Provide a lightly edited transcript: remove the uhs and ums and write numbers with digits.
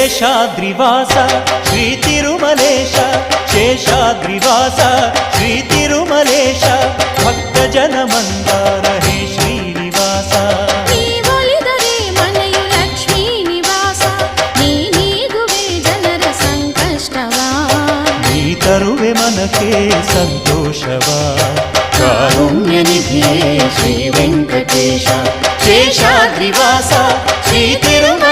శేషాద్రివాస శ్రీ తిరుమలేశ శేషాద్రివాస శ్రీ తిరుమలేశ భక్తజన మందార హే శ్రీనివాస ತರುವೆ ಮನಕ್ಕೆ ಸಂತೋಷವ ಕಾರುಣ್ಯ ನಿಧಿಯೇ ಶ್ರೀ ವೆಂಕಟೇಶ ಶೇಷಾದ್ರಿವಾಸ ಶ್ರೀ ತಿರುಮಲೇಶ